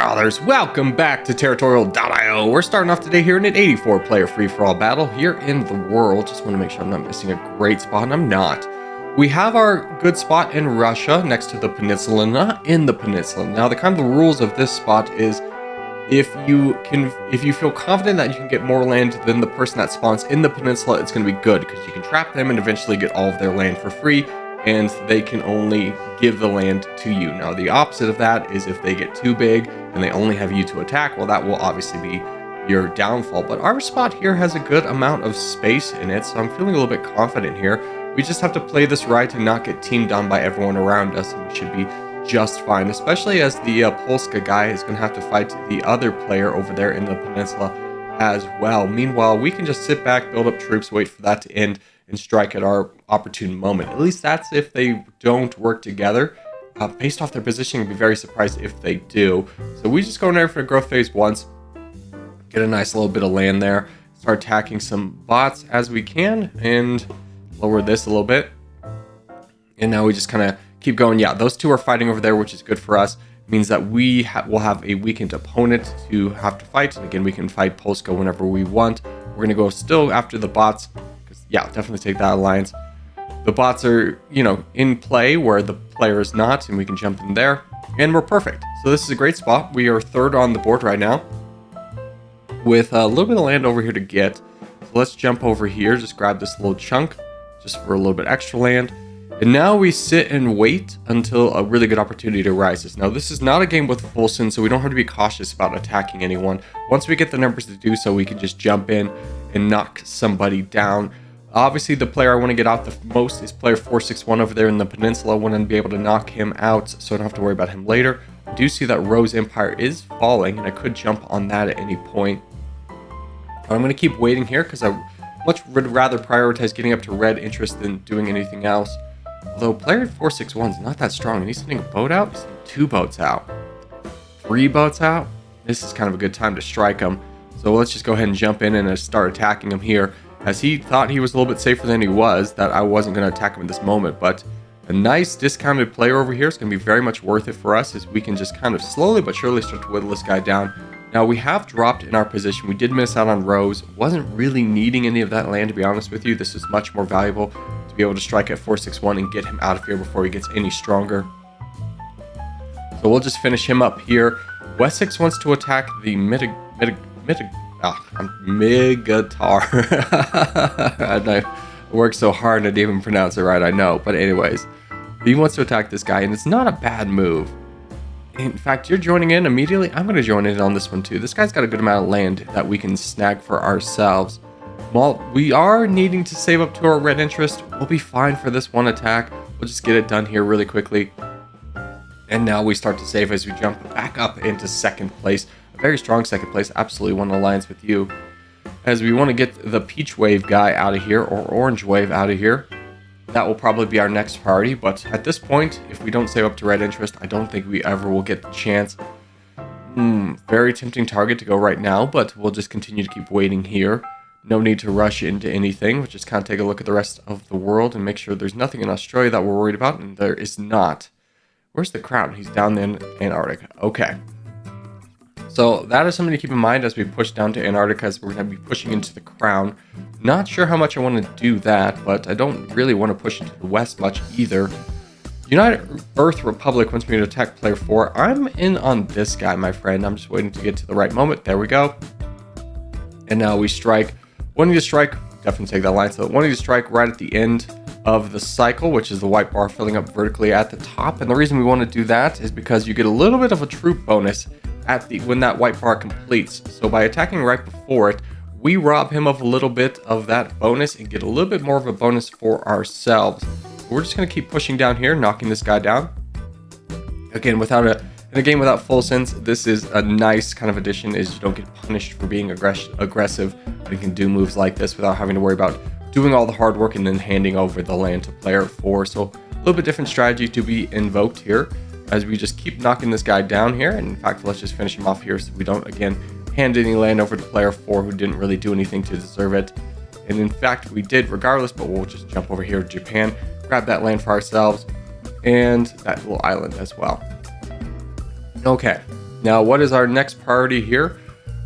brothers, welcome back to Territorial IO. We're starting off today here in an 84 player free-for-all battle here in the world. Just want to make sure I'm not missing a great spot, and I'm not. We have our good spot in Russia next to the peninsula, not in the peninsula. Now the kind of the rules of this spot is if you feel confident that you can get more land than the person that spawns in the peninsula, it's going to be good because you can trap them and eventually get all of their land for free, and they can only give the land to you. Now, the opposite of that is if they get too big and they only have you to attack, well, that will obviously be your downfall. But our spot here has a good amount of space in it, so I'm feeling a little bit confident here. We just have to play this right and not get teamed on by everyone around us, and we should be just fine, especially as the Polska guy is going to have to fight the other player over there in the peninsula as well. Meanwhile, we can just sit back, build up troops, wait for that to end, and strike at our opportune moment. At least that's if they don't work together. Based off their positioning, I'd be very surprised if they do. So we just go in there for growth phase once, get a nice little bit of land there, start attacking some bots as we can, and lower this a little bit. And now we just kind of keep going. Yeah, those two are fighting over there, which is good for us. It means that we will have a weakened opponent to have to fight. And again, we can fight Polska whenever we want. We're going to go still after the bots. Yeah, definitely take that alliance. The bots are, in play where the player is not, and we can jump in there, and we're perfect. So this is a great spot. We are third on the board right now with a little bit of land over here to get. So let's jump over here, just grab this little chunk just for a little bit extra land. And now we sit and wait until a really good opportunity arises. Now, this is not a game with full sin, so we don't have to be cautious about attacking anyone. Once we get the numbers to do so, we can just jump in and knock somebody down. Obviously, the player I want to get out the most is player 461 over there in the peninsula. I want to be able to knock him out so I don't have to worry about him later. I do see that Rose Empire is falling, and I could jump on that at any point. But I'm going to keep waiting here because I much would rather prioritize getting up to red interest than doing anything else. Although player 461 is not that strong, and he's sending a boat out. He's sending 2 boats out. 3 boats out? This is kind of a good time to strike him. So let's just go ahead and jump in and start attacking him here, as he thought he was a little bit safer than he was, that I wasn't going to attack him at this moment. But a nice discounted player over here is going to be very much worth it for us, as we can just kind of slowly but surely start to whittle this guy down. Now, we have dropped in our position. We did miss out on Rose. Wasn't really needing any of that land, to be honest with you. This is much more valuable to be able to strike at 461 and get him out of here before he gets any stronger. So we'll just finish him up here. Wessex wants to attack the Migatar. And I worked so hard and I didn't even pronounce it right, I know. But anyways, he wants to attack this guy, and it's not a bad move. In fact, you're joining in immediately. I'm going to join in on this one too. This guy's got a good amount of land that we can snag for ourselves. Well, we are needing to save up to our red interest. We'll be fine for this one attack. We'll just get it done here really quickly. And now we start to save as we jump back up into second place. A very strong second place. Absolutely want an alliance with you, as we want to get the Peach Wave guy out of here, or Orange Wave out of here. That will probably be our next priority, but at this point, if we don't save up to red interest, I don't think we ever will get the chance. Very tempting target to go right now, but we'll just continue to keep waiting here. No need to rush into anything. We'll just kind of take a look at the rest of the world and make sure there's nothing in Australia that we're worried about, and there is not. Where's the Crown? He's down in Antarctica. Okay. So that is something to keep in mind as we push down to Antarctica, as we're going to be pushing into the Crown. Not sure how much I want to do that, but I don't really want to push into the west much either. United Earth Republic wants me to attack player 4. I'm in on this guy, my friend. I'm just waiting to get to the right moment. There we go. And now we strike. Wanting to strike, definitely take that line. So wanting to strike right at the end of the cycle, which is the white bar filling up vertically at the top. And the reason we want to do that is because you get a little bit of a troop bonus when that white bar completes. So by attacking right before it, we rob him of a little bit of that bonus and get a little bit more of a bonus for ourselves. We're just going to keep pushing down here, knocking this guy down. Again, in a game without full sense, this is a nice kind of addition, is you don't get punished for being aggressive. You can do moves like this without having to worry about doing all the hard work and then handing over the land to player 4. So a little bit different strategy to be invoked here, as we just keep knocking this guy down here. And in fact, let's just finish him off here so we don't, again, hand any land over to player 4 who didn't really do anything to deserve it. And in fact, we did regardless, but we'll just jump over here to Japan, grab that land for ourselves, and that little island as well. Okay, Now, what is our next priority here?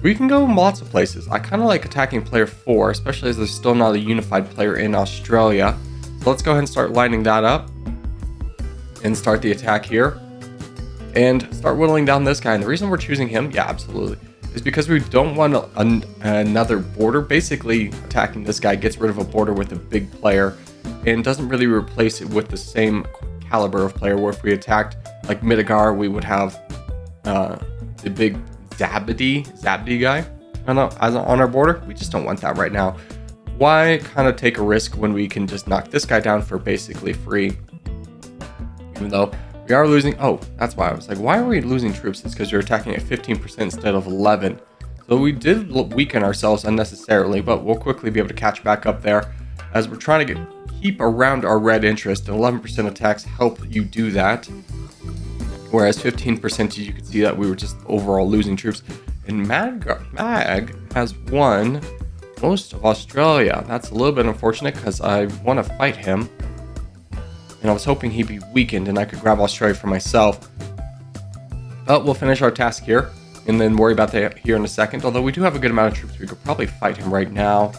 We can go lots of places. I kind of like attacking player 4, especially as there's still not a unified player in Australia. So let's go ahead and start lining that up and start the attack here and start whittling down this guy. And the reason we're choosing him, yeah, absolutely, is because we don't want another border. Basically, attacking this guy gets rid of a border with a big player and doesn't really replace it with the same caliber of player, where if we attacked like Midagar, we would have the big Zabdi guy on our border. We just don't want that right now. Why kind of take a risk when we can just knock this guy down for basically free? Even though we are losing, oh, that's why I was like, why are we losing troops? It's because you're attacking at 15% instead of 11. So we did weaken ourselves unnecessarily, but we'll quickly be able to catch back up there as we're trying to keep around our red interest, and 11% attacks help you do that. Whereas 15%, you can see that we were just overall losing troops. And Mag has won most of Australia. That's a little bit unfortunate because I want to fight him. And I was hoping he'd be weakened and I could grab Australia for myself. But we'll finish our task here and then worry about that here in a second. Although we do have a good amount of troops, we could probably fight him right now.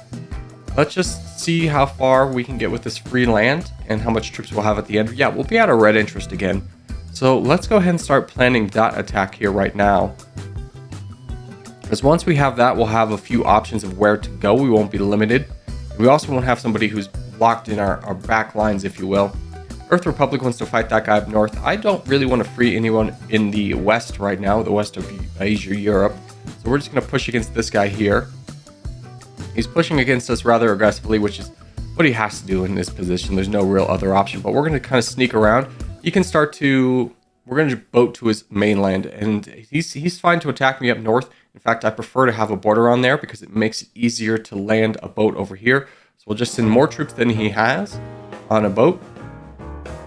Let's just see how far we can get with this free land and how much troops we'll have at the end. Yeah, we'll be at our red interest again. So let's go ahead and start planning that attack here right now. Because once we have that, we'll have a few options of where to go. We won't be limited. We also won't have somebody who's locked in our back lines, if you will. Earth Republic wants to fight that guy up north. I don't really want to free anyone in the west right now, the west of Asia, Europe. So we're just going to push against this guy here. He's pushing against us rather aggressively, which is what he has to do in this position. There's no real other option, but we're going to kind of sneak around. You can start to, we're going to boat to his mainland, and he's fine to attack me up north. In fact, I prefer to have a border on there because it makes it easier to land a boat over here. So we'll just send more troops than he has on a boat,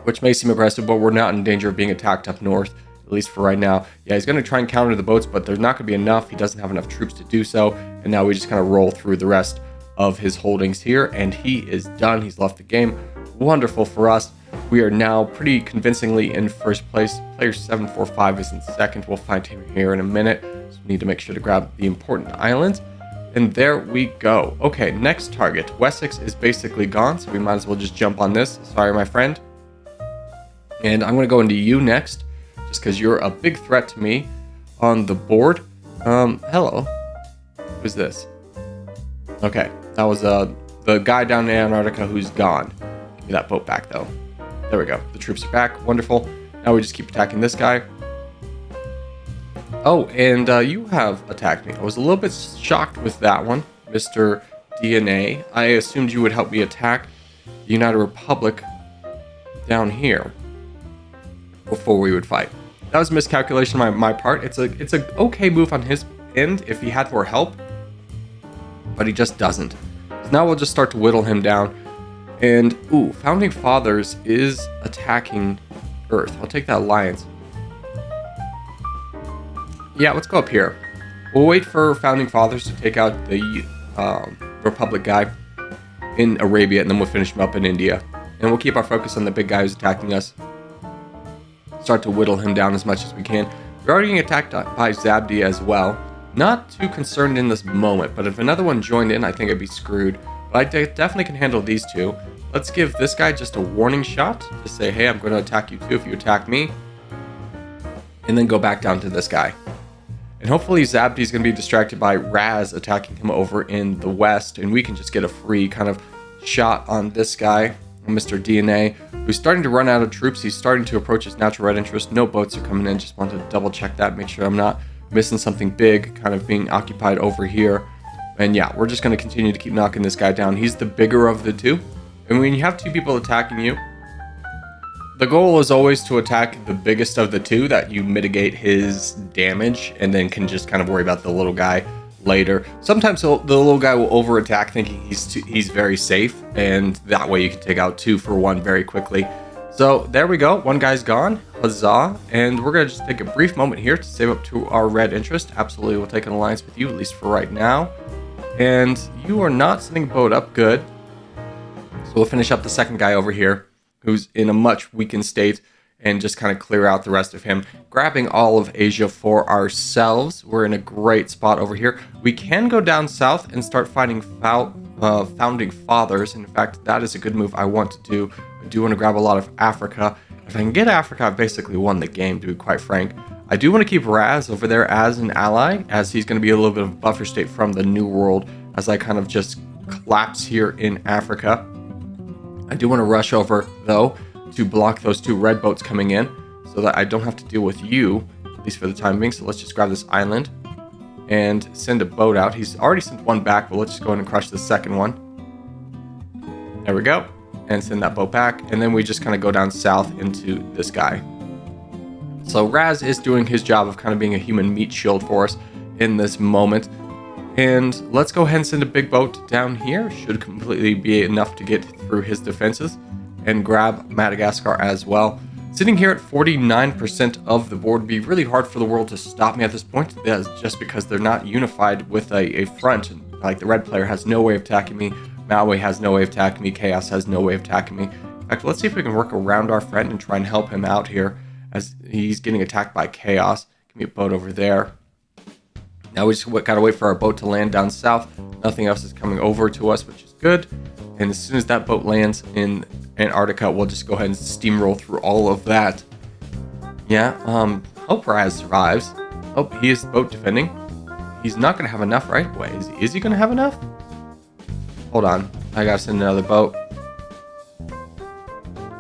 which may seem aggressive, but we're not in danger of being attacked up north, at least for right now. Yeah, he's going to try and counter the boats, but there's not going to be enough. He doesn't have enough troops to do so, and now we just kind of roll through the rest of his holdings here, and he is done. He's left the game. Wonderful for us. We are now pretty convincingly in first place. Player 745 is in second. We'll find him here in a minute. So we need to make sure to grab the important islands. And there we go. Okay, next target. Wessex is basically gone, so we might as well just jump on this. Sorry, my friend. And I'm going to go into you next, just because you're a big threat to me on the board. Hello. Who's this? Okay, that was the guy down in Antarctica who's gone. Give me that boat back, though. There we go. The troops are back. Wonderful. Now we just keep attacking this guy. Oh, and you have attacked me. I was a little bit shocked with that one, Mr. DNA. I assumed you would help me attack the United Republic down here before we would fight. That was a miscalculation on my part. It's a okay move on his end if he had more help, but he just doesn't. So now we'll just start to whittle him down. And, ooh, Founding Fathers is attacking Earth. I'll take that alliance. Yeah, let's go up here. We'll wait for Founding Fathers to take out the Republic guy in Arabia, and then we'll finish him up in India. And we'll keep our focus on the big guy who's attacking us. Start to whittle him down as much as we can. We're already getting attacked by Zabdi as well. Not too concerned in this moment, but if another one joined in, I think I'd be screwed. But I definitely can handle these two. Let's give this guy just a warning shot to say, hey, I'm going to attack you too if you attack me. And then go back down to this guy. And hopefully Zabdi is going to be distracted by Raz attacking him over in the west. And we can just get a free kind of shot on this guy, Mr. DNA, who's starting to run out of troops. He's starting to approach his natural red interest. No boats are coming in. Just wanted to double check that, make sure I'm not missing something big kind of being occupied over here. And yeah, we're just going to continue to keep knocking this guy down. He's the bigger of the two. And when you have two people attacking you, the goal is always to attack the biggest of the two, that you mitigate his damage and then can just kind of worry about the little guy later. Sometimes the little guy will over attack thinking he's very safe, and that way you can take out 2 for 1 very quickly. So there we go. One guy's gone. Huzzah. And we're going to just take a brief moment here to save up to our red interest. Absolutely, we'll take an alliance with you, at least for right now. And you are not sending a boat up. Good. So we'll finish up the second guy over here, who's in a much weakened state. and just kind of clear out the rest of him, grabbing all of Asia for ourselves. We're in a great spot over here. We can go down south and start finding founding fathers. In fact, that is a good move I want to do. I do want to grab a lot of Africa. If I can get Africa, I've basically won the game, to be quite frank. I do want to keep Raz over there as an ally, as he's going to be a little bit of a buffer state from the New World as I kind of just collapse here in Africa. I do want to rush over, though, to block those 2 red boats coming in so that I don't have to deal with you, at least for the time being. So let's just grab this island and send a boat out. He's already sent 1 back, but let's just go ahead and crush the second one. There we go. And send that boat back. And then we just kind of go down south into this guy. So Raz is doing his job of kind of being a human meat shield for us in this moment. And let's go ahead and send a big boat down here. Should completely be enough to get through his defenses and grab Madagascar as well. Sitting here at 49% of the board would be really hard for the world to stop me at this point. That's just because they're not unified with a front. Like the red player has no way of attacking me. Maui has no way of attacking me. Chaos has no way of attacking me. In fact, let's see if we can work around our friend and try and help him out here as he's getting attacked by Chaos. Give me a boat over there. Now we just gotta wait for our boat to land down south. Nothing else is coming over to us, which is good. And as soon as that boat lands in Antarctica, we'll just go ahead and steamroll through all of that. Yeah, hope Raz survives. Oh, he is boat defending. He's not gonna have enough, right? Wait, is he gonna have enough? Hold on, I gotta send another boat.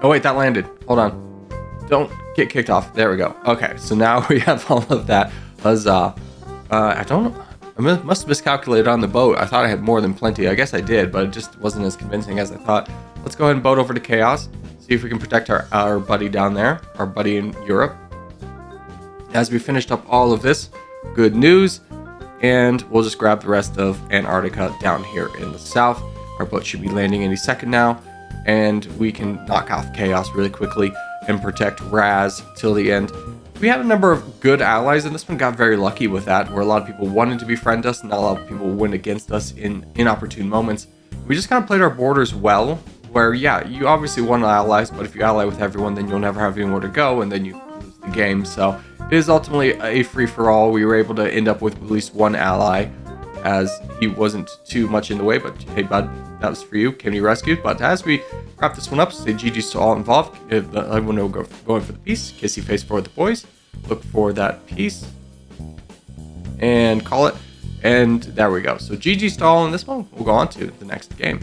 Oh wait, that landed. Hold on. Don't get kicked off. There we go. Okay, so now we have all of that. Huzzah. I don't know. I must have miscalculated on the boat. I thought I had more than plenty. I guess I did, but it just wasn't as convincing as I thought. Let's go ahead and boat over to Chaos. See if we can protect our buddy down there. Our buddy in Europe. As we finished up all of this, good news. And we'll just grab the rest of Antarctica down here in the south. Our boat should be landing any second now. And we can knock off Chaos really quickly and protect Raz till the end. We had a number of good allies, and this one got very lucky with that, where a lot of people wanted to befriend us, and not a lot of people went against us in inopportune moments. We just kind of played our borders well, where, yeah, you obviously want allies, but if you ally with everyone, then you'll never have anywhere to go, and then you lose the game. So it is ultimately a free-for-all. We were able to end up with at least 1 ally, as he wasn't too much in the way, but hey, bud, that was for you. Can you rescue? But as we wrap this one up, say GG's to all involved. I want to go going for the peace. Kissy face for the boys. Look for that piece and call it, and there we go. So GG's to all in this one. We'll go on to the next game.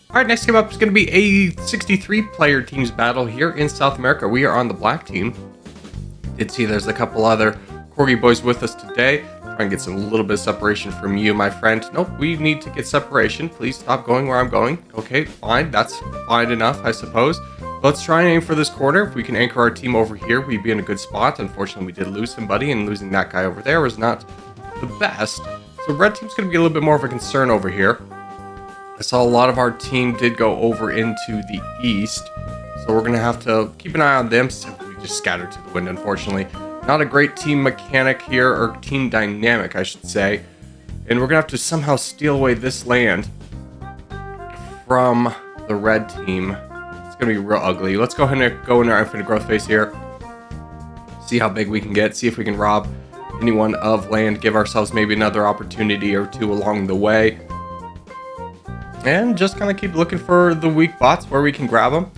All right, next game up is going to be a 63 player teams battle here in South America. We are on the black team. Did see there's a couple other Corgi boys with us today. Try and get some little bit of separation from you, my friend. Nope, we need to get separation. Please stop going where I'm going. Okay, fine. That's fine enough, I suppose. Let's try and aim for this corner. If we can anchor our team over here, we'd be in a good spot. Unfortunately, we did lose somebody, and losing that guy over there was not the best. So red team's going to be a little bit more of a concern over here. I saw a lot of our team did go over into the east, so we're going to have to keep an eye on them. So we just scattered to the wind, unfortunately. Not a great team mechanic here, or team dynamic, I should say. And we're going to have to somehow steal away this land from the red team. Gonna be real ugly. Let's go ahead and go in our infinite growth phase here. See how big we can get. See if we can rob anyone of land. Give ourselves maybe another opportunity or 2 along the way. And just kind of keep looking for the weak bots where we can grab them.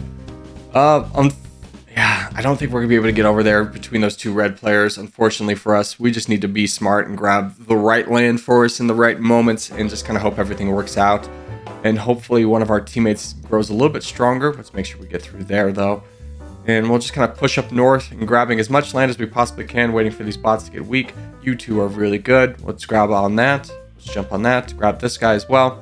Yeah, I don't think we're gonna be able to get over there between those 2 red players. Unfortunately for us, we just need to be smart and grab the right land for us in the right moments and just kind of hope everything works out. And hopefully one of our teammates grows a little bit stronger. Let's make sure we get through there, though. And we'll just kind of push up north and grabbing as much land as we possibly can, waiting for these bots to get weak. You 2 are really good. Let's grab on that. Let's jump on that. Grab this guy as well.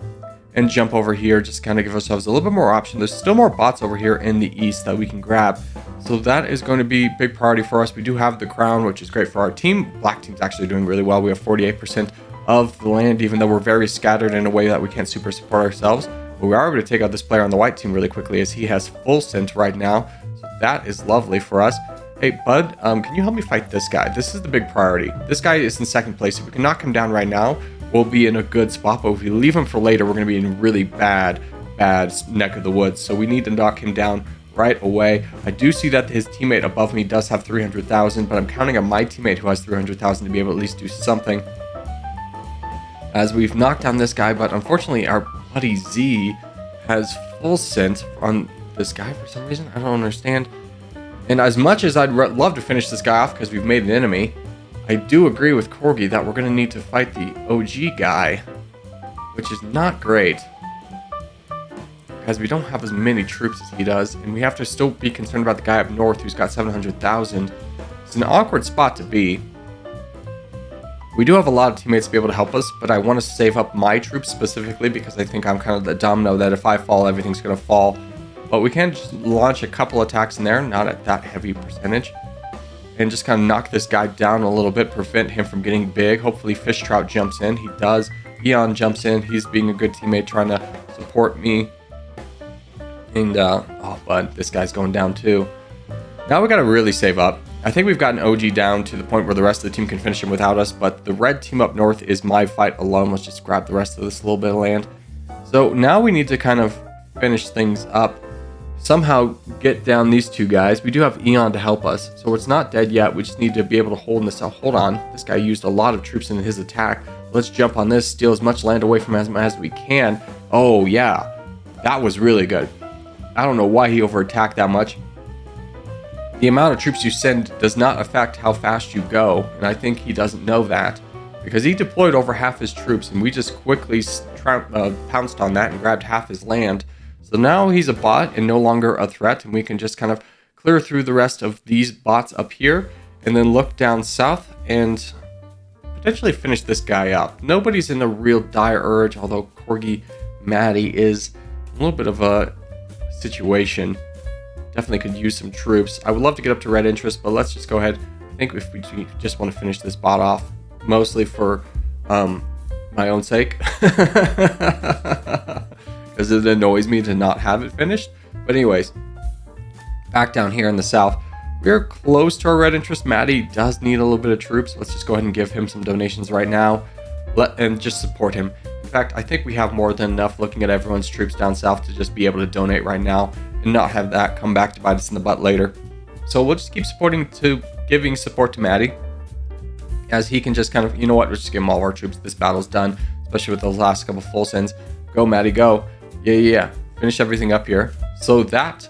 And jump over here. Just kind of give ourselves a little bit more option. There's still more bots over here in the east that we can grab. So that is going to be a big priority for us. We do have the crown, which is great for our team. Black team's actually doing really well. We have 48% of the land, even though we're very scattered in a way that we can't super support ourselves. But we are able to take out this player on the white team really quickly, as he has full scent right now. So that is lovely for us. Hey, bud, can you help me fight this guy? This is the big priority. This guy is in second place. If we can knock him down right now, we'll be in a good spot. But if we leave him for later, we're going to be in really bad neck of the woods. So we need to knock him down right away. I do see that his teammate above me does have 300,000, but I'm counting on my teammate who has 300,000 to be able to at least do something. As we've knocked down this guy, but unfortunately our buddy Z has full scent on this guy for some reason. I don't understand. And as much as I'd love to finish this guy off because we've made an enemy, I do agree with Corgi that we're going to need to fight the OG guy, which is not great, because we don't have as many troops as he does, and we have to still be concerned about the guy up north who's got 700,000. It's an awkward spot to be. We do have a lot of teammates to be able to help us, but I want to save up my troops specifically because I think I'm kind of the domino that if I fall, everything's going to fall. But we can just launch a couple attacks in there, not at that heavy percentage, and just kind of knock this guy down a little bit, prevent him from getting big. Hopefully Fish Trout jumps in. He does. Eon jumps in. He's being a good teammate, trying to support me. And, oh, but this guy's going down too. Now we got to really save up. I think we've gotten OG down to the point where the rest of the team can finish him without us, but the red team up north is my fight alone. Let's just grab the rest of this little bit of land. So now we need to kind of finish things up. Somehow get down these two guys. We do have Eon to help us, so it's not dead yet. We just need to be able to hold this out. Hold on. This guy used a lot of troops in his attack. Let's jump on this, steal as much land away from him as we can. Oh, yeah. That was really good. I don't know why he overattacked that much. The amount of troops you send does not affect how fast you go, and I think he doesn't know that, because he deployed over half his troops, and we just quickly pounced on that and grabbed half his land. So now he's a bot and no longer a threat, and we can just kind of clear through the rest of these bots up here, and then look down south and potentially finish this guy up. Nobody's in a real dire urge, although Corgi Maddie is a little bit of a situation. Definitely could use some troops. I would love to get up to red interest, but let's just go ahead. I think if we just want to finish this bot off, mostly for my own sake, because it annoys me to not have it finished. But anyways, back down here in the south, we're close to our red interest. Maddie does need a little bit of troops. Let's just go ahead and give him some donations right now, and just support him. In fact, I think we have more than enough looking at everyone's troops down south to just be able to donate right now and not have that come back to bite us in the butt later. So we'll just keep giving support to Maddie, as he can just kind of, you know what, let's just give him all of our troops. This battle's done, especially with those last couple full sends. Go, Maddie, go. Yeah. Finish everything up here. So that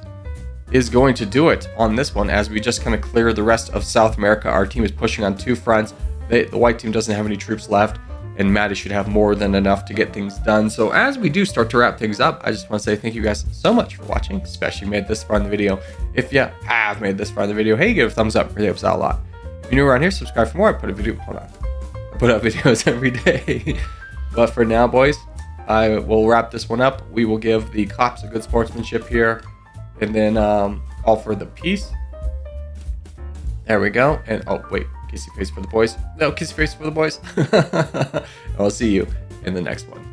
is going to do it on this one, as we just kind of clear the rest of South America. Our team is pushing on two fronts. The white team doesn't have any troops left, and Maddie should have more than enough to get things done. So as we do start to wrap things up, I just want to say thank you guys so much for watching, especially made this far in the video. If you have made this far in the video, hey, give it a thumbs up. Really helps out a lot. If you're new around here, subscribe for more. I put out videos every day. But for now, boys, I will wrap this one up. We will give the claps of good sportsmanship here, and then call for the peace. There we go. And oh wait, kissy face for the boys. No, kissy face for the boys. I'll see you in the next one.